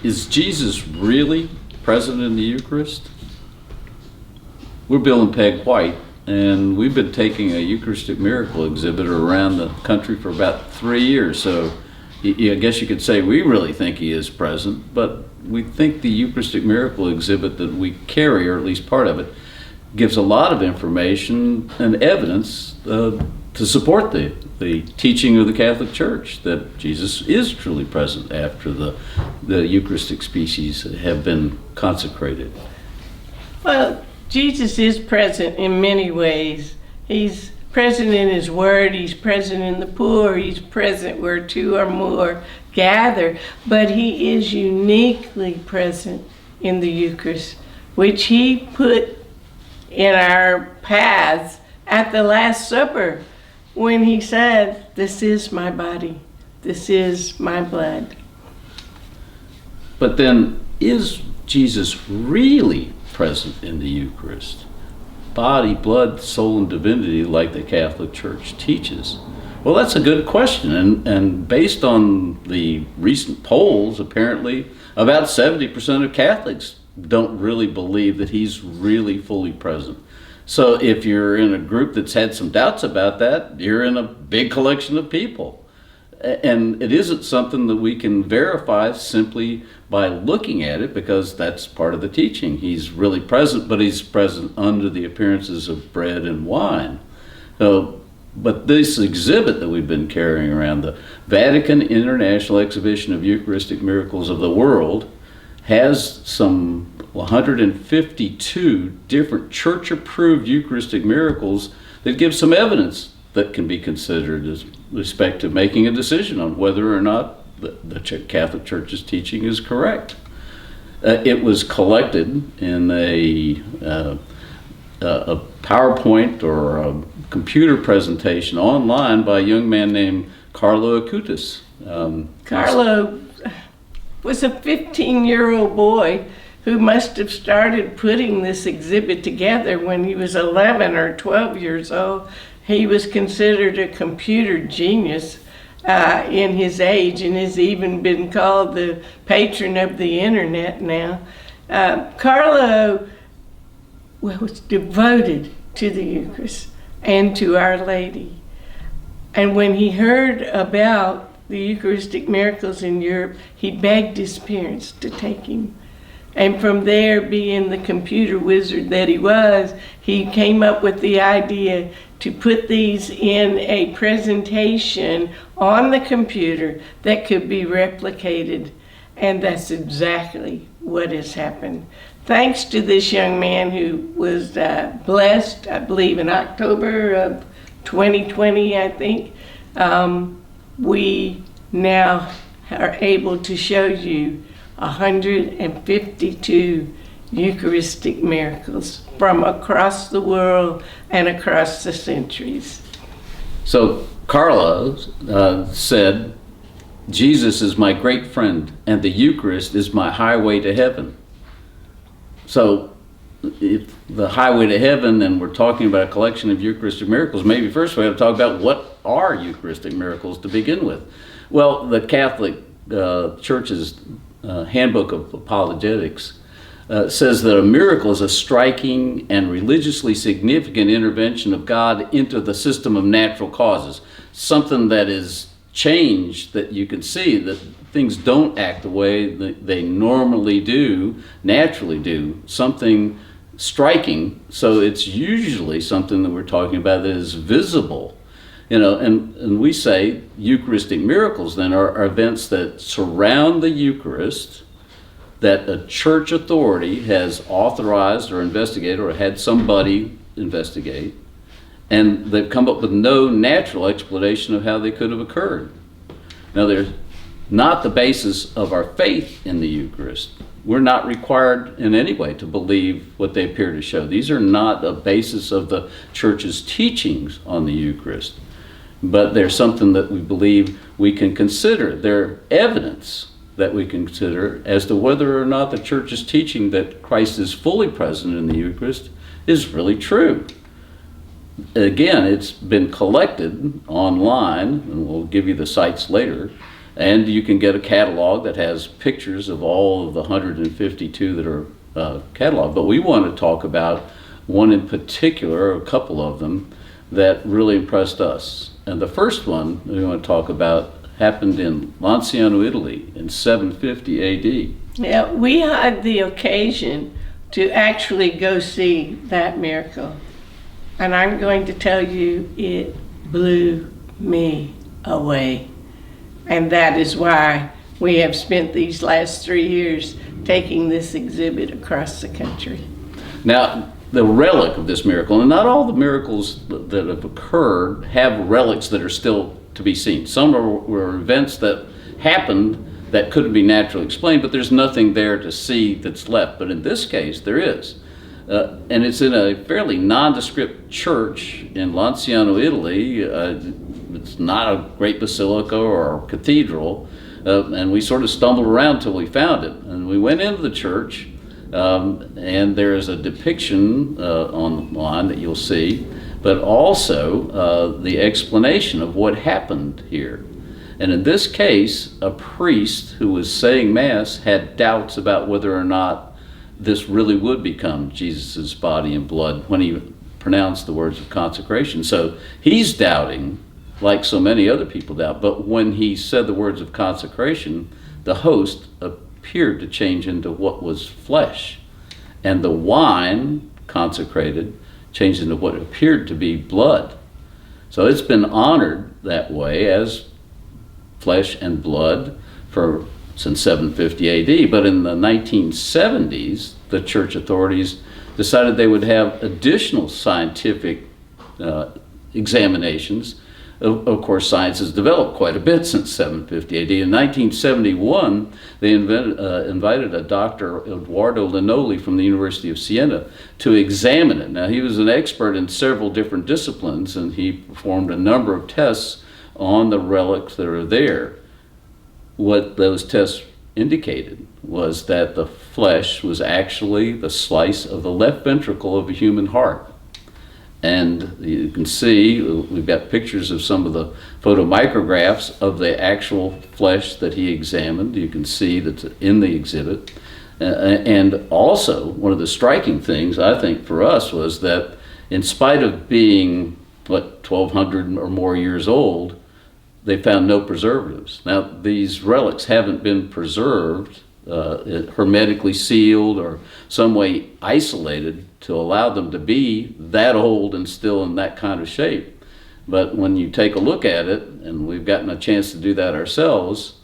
is Jesus really present in the Eucharist? We're Bill and Peg White, and we've been taking a Eucharistic Miracle exhibitor around the country for about 3 years, so I guess you could say we really think he is present, but we think the Eucharistic Miracle exhibit that we carry, or at least part of it, gives a lot of information and evidence to support the teaching of the Catholic Church that Jesus is truly present after the Eucharistic species have been consecrated. Well, Jesus is present in many ways. He's present in his word, he's present in the poor, he's present where two or more gather, but he is uniquely present in the Eucharist, which he put in our paths at the Last Supper when he said, "This is my body, this is my blood." But then, is Jesus really present in the Eucharist? Body, blood, soul, and divinity, like the Catholic Church teaches? Well, that's a good question, and based on the recent polls, apparently about 70% of Catholics don't really believe that he's really fully present. So if you're in a group that's had some doubts about that, you're in a big collection of people. And it isn't something that we can verify simply by looking at it, because that's part of the teaching. He's really present, but he's present under the appearances of bread and wine. But this exhibit that we've been carrying around, the Vatican International Exhibition of Eucharistic Miracles of the World, has some 152 different church-approved Eucharistic miracles that give some evidence that can be considered as respect to making a decision on whether or not the Catholic Church's teaching is correct. It was collected in a PowerPoint or a computer presentation online by a young man named Carlo Acutis. Carlo was a 15-year-old boy who must have started putting this exhibit together when he was 11 or 12 years old. He was considered a computer genius in his age, and has even been called the patron of the internet now. Carlo was devoted to the Eucharist and to Our Lady. And when he heard about the Eucharistic miracles in Europe, he begged his parents to take him. And from there, being the computer wizard that he was, he came up with the idea to put these in a presentation on the computer that could be replicated. And that's exactly what has happened. Thanks to this young man who was blessed, I believe in October of 2020, I think, we now are able to show you 152 Eucharistic miracles from across the world and across the centuries. So Carlo said, "Jesus is my great friend, and the Eucharist is my highway to heaven." So if the highway to heaven, and we're talking about a collection of Eucharistic miracles, maybe first we have to talk about what are Eucharistic miracles to begin with. Well, the Catholic Church's Handbook of Apologetics says that a miracle is a striking and religiously significant intervention of God into the system of natural causes. Something that is changed, that you can see that things don't act the way that they normally do, naturally do. Something striking, so it's usually something that we're talking about that is visible. And we say Eucharistic miracles then are events that surround the Eucharist, that a church authority has authorized or investigated or had somebody investigate, and they've come up with no natural explanation of how they could have occurred. Now, they're not the basis of our faith in the Eucharist. We're not required in any way to believe what they appear to show. These are not a basis of the Church's teachings on the Eucharist, but they're something that we believe we can consider. They're evidence that we can consider as to whether or not the Church's teaching that Christ is fully present in the Eucharist is really true. Again, it's been collected online, and we'll give you the sites later, And you can get a catalog that has pictures of all of the 152 that are cataloged. But we want to talk about one in particular, a couple of them, that really impressed us. And the first one we want to talk about happened in Lanciano, Italy in 750 AD. Yeah, we had the occasion to actually go see that miracle. And I'm going to tell you, it blew me away. And that is why we have spent these last 3 years taking this exhibit across the country. Now, the relic of this miracle, and not all the miracles that have occurred have relics that are still to be seen. Some were events that happened that couldn't be naturally explained, but there's nothing there to see that's left. But in this case, there is. And it's in a fairly nondescript church in Lanciano, Italy. It's not a great basilica or cathedral, and we sort of stumbled around till we found it. And we went into the church, and there is a depiction online that you'll see, but also the explanation of what happened here. And in this case, a priest who was saying Mass had doubts about whether or not this really would become Jesus' body and blood when he pronounced the words of consecration. So he's doubting, like so many other people doubt. But when he said the words of consecration, the host appeared to change into what was flesh. And the wine, consecrated, changed into what appeared to be blood. So it's been honored that way as flesh and blood since 750 AD. But in the 1970s, the church authorities decided they would have additional scientific examinations. Of course, science has developed quite a bit since 750 AD. In 1971, they invited a Dr. Edoardo Linoli from the University of Siena to examine it. Now, he was an expert in several different disciplines, and he performed a number of tests on the relics that are there. What those tests indicated was that the flesh was actually the slice of the left ventricle of a human heart. And you can see, we've got pictures of some of the photomicrographs of the actual flesh that he examined. You can see that's in the exhibit. And also, one of the striking things, I think, for us was that in spite of being, 1,200 or more years old, they found no preservatives. Now, these relics haven't been preserved, hermetically sealed or some way isolated to allow them to be that old and still in that kind of shape. But when you take a look at it, and we've gotten a chance to do that ourselves,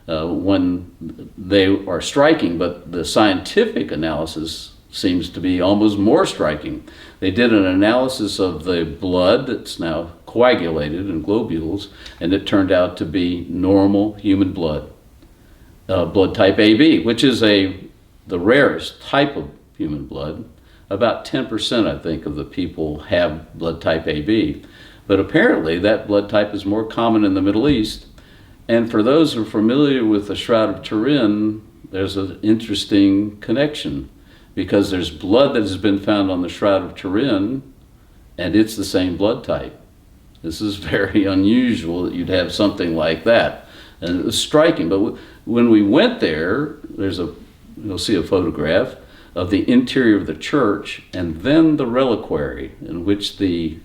when they are striking, but the scientific analysis seems to be almost more striking. They did an analysis of the blood that's now coagulated in globules, and it turned out to be normal human blood, blood type AB, which is the rarest type of human blood. About 10%, I think, of the people have blood type AB. But apparently that blood type is more common in the Middle East. And for those who are familiar with the Shroud of Turin, there's an interesting connection, because there's blood that has been found on the Shroud of Turin, and it's the same blood type. This is very unusual that you'd have something like that. And it was striking. But when we went there, you'll see a photograph of the interior of the church, and then the reliquary in which the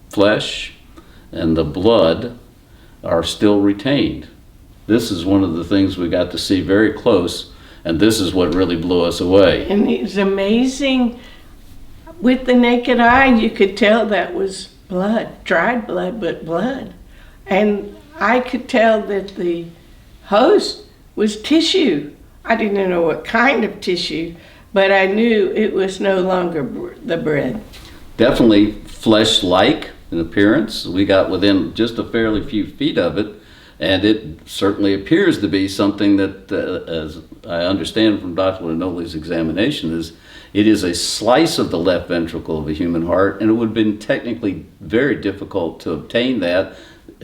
flesh and the blood are still retained. This is one of the things we got to see very close, and this is what really blew us away. And it's amazing. With the naked eye, you could tell that was blood, dried blood, but blood. And I could tell that the host was tissue. I didn't know what kind of tissue, but I knew it was no longer the bread. Definitely Flesh-like in appearance. We got within just a fairly few feet of it, and it certainly appears to be something that, as I understand from Dr. Linoli's examination, it is a slice of the left ventricle of a human heart, and it would have been technically very difficult to obtain that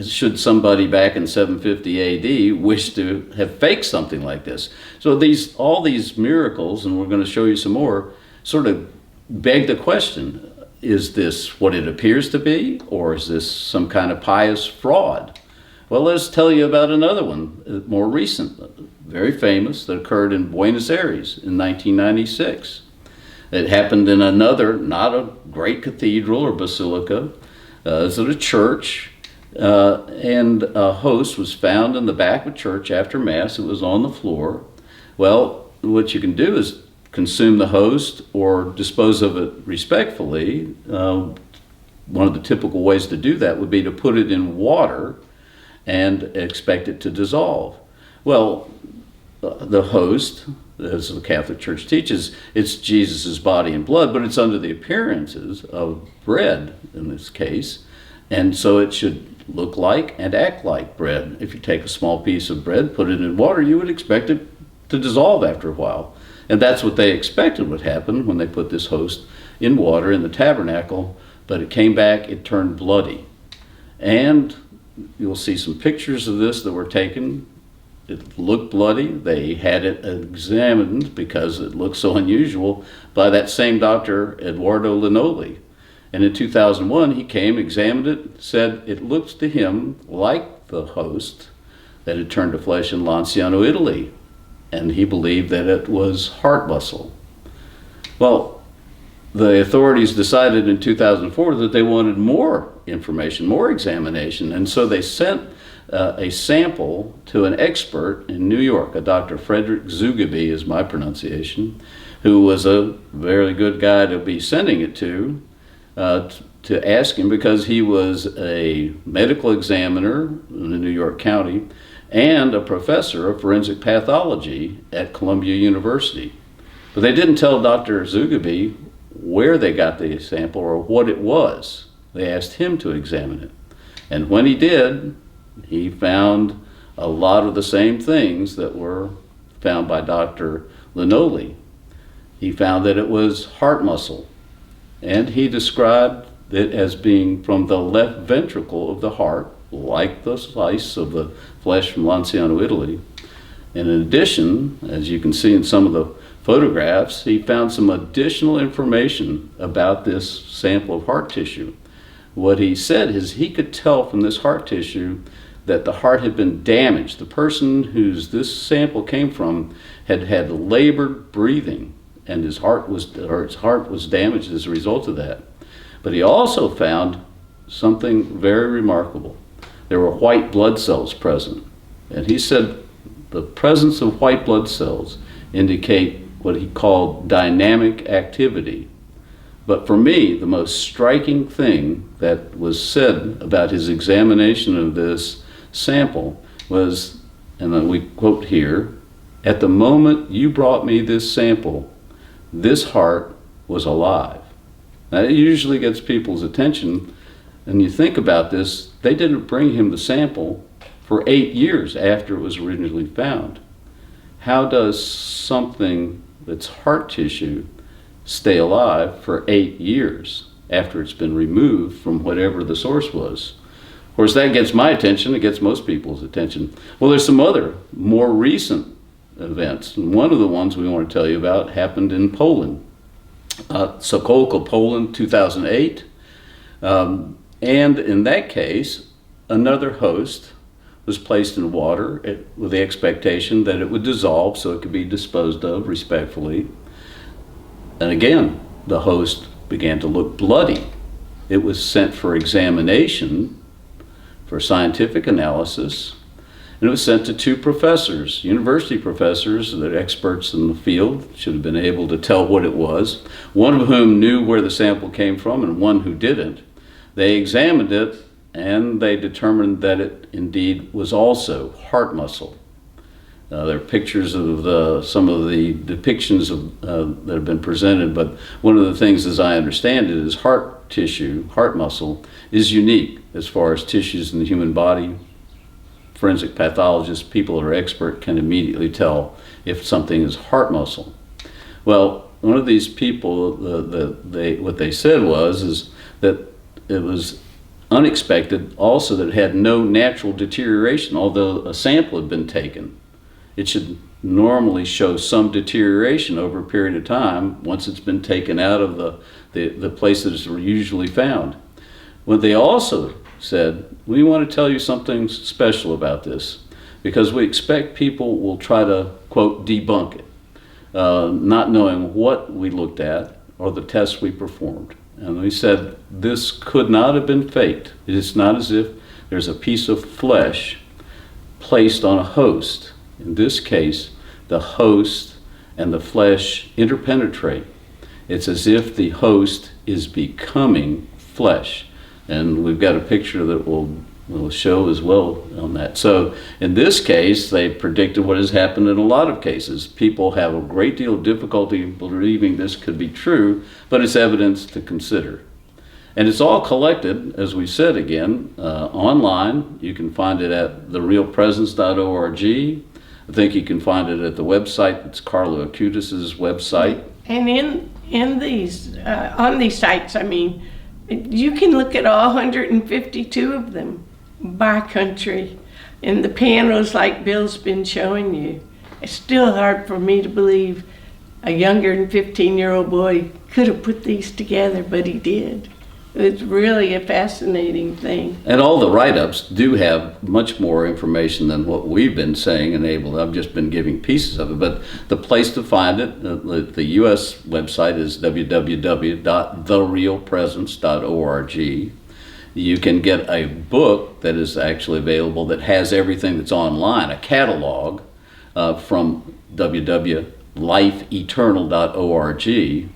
should somebody back in 750 AD wish to have faked something like this. So all these miracles, and we're going to show you some more, sort of beg the question, is this what it appears to be, or is this some kind of pious fraud? Well, let's tell you about another one, more recent, very famous, that occurred in Buenos Aires in 1996. It happened in another, not a great cathedral or basilica. It was at a church, and a host was found in the back of a church after Mass. It was on the floor. Well, what you can do is consume the host or dispose of it respectfully. One of the typical ways to do that would be to put it in water and expect it to dissolve. Well, the host, as the Catholic Church teaches, it's Jesus' body and blood, but it's under the appearances of bread in this case, and so it should look like and act like bread. If you take a small piece of bread, put it in water, you would expect it to dissolve after a while. And that's what they expected would happen when they put this host in water in the tabernacle, but it came back, it turned bloody. And you'll see some pictures of this that were taken. It looked bloody. They had it examined because it looked so unusual by that same doctor, Eduardo Linoli. And in 2001, he came, examined it, said it looked to him like the host that had turned to flesh in Lanciano, Italy. And he believed that it was heart muscle. Well, the authorities decided in 2004 that they wanted more information, more examination, and so they sent a sample to an expert in New York, a Dr. Frederick Zugabe is my pronunciation, who was a very good guy to be sending it to ask him, because he was a medical examiner in the New York County and a professor of forensic pathology at Columbia University. But they didn't tell Dr. Zugabe where they got the sample or what it was. They asked him to examine it. And when he did, he found a lot of the same things that were found by Dr. Linoli. He found that it was heart muscle, and he described it as being from the left ventricle of the heart, like the slice of the flesh from Lanciano, Italy. And in addition, as you can see in some of the photographs, he found some additional information about this sample of heart tissue. What he said is he could tell from this heart tissue that the heart had been damaged. The person whose this sample came from had had labored breathing, and his heart was damaged as a result of that. But he also found something very remarkable. There were white blood cells present, and he said the presence of white blood cells indicate what he called dynamic activity. But for me, the most striking thing that was said about his examination of this sample was, and then we quote here, "At the moment you brought me this sample, this heart was alive." Now, it usually gets people's attention, and you think about this, they didn't bring him the sample for 8 years after it was originally found. How does something that's heart tissue stay alive for 8 years after it's been removed from whatever the source was? Of course, that gets my attention, it gets most people's attention. Well, there's some other more recent events, and one of the ones we want to tell you about happened in Poland. Sokolka, Poland, 2008. And in that case, another host was placed in water with the expectation that it would dissolve so it could be disposed of respectfully. And again, the host began to look bloody. It was sent for examination, for scientific analysis, and it was sent to 2 professors, university professors that are experts in the field, should have been able to tell what it was, one of whom knew where the sample came from and one who didn't. They examined it, and they determined that it indeed was also heart muscle. There are pictures of some of the depictions that have been presented, but one of the things, as I understand it, is heart tissue, heart muscle, is unique as far as tissues in the human body. Forensic pathologists, people that are expert, can immediately tell if something is heart muscle. Well, one of these people, what they said is that it was unexpected also that it had no natural deterioration, although a sample had been taken. It should normally show some deterioration over a period of time once it's been taken out of the place that it's usually found. What they also said, we want to tell you something special about this, because we expect people will try to, quote, debunk it, not knowing what we looked at or the tests we performed. And we said, this could not have been faked. It's not as if there's a piece of flesh placed on a host. In this case, the host and the flesh interpenetrate. It's as if the host is becoming flesh. And we've got a picture that we'll show as well on that. So in this case, they predicted what has happened in a lot of cases. People have a great deal of difficulty believing this could be true, but it's evidence to consider. And it's all collected, as we said again, online. You can find it at therealpresence.org. I think you can find it at the website. It's Carlo Acutis' website. And in these, on these sites, I mean, you can look at all 152 of them by country. And the panels like Bill's been showing you. It's still hard for me to believe a younger than 15-year-old boy could have put these together, but he did. It's really a fascinating thing. And all the write-ups do have much more information than what we've been saying and able. I've just been giving pieces of it. But the place to find it, the U.S. website is www.therealpresence.org. You can get a book that is actually available that has everything that's online, a catalog from www.lifeeternal.org,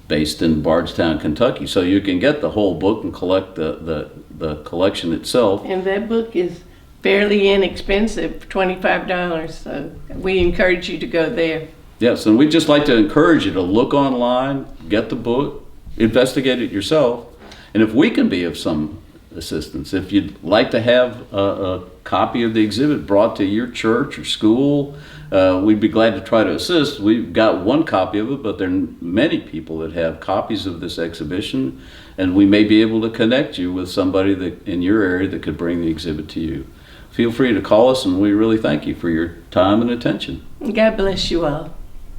based in Bardstown, Kentucky. So you can get the whole book and collect the collection itself. And that book is fairly inexpensive, $25. So we encourage you to go there. Yes, and we'd just like to encourage you to look online, get the book, investigate it yourself, and if we can be of some assistance, if you'd like to have a copy of the exhibit brought to your church or school, we'd be glad to try to assist. We've got one copy of it, but there are many people that have copies of this exhibition, and we may be able to connect you with somebody that in your area that could bring the exhibit to you. Feel free to call us, and we really thank you for your time and attention. God bless you all.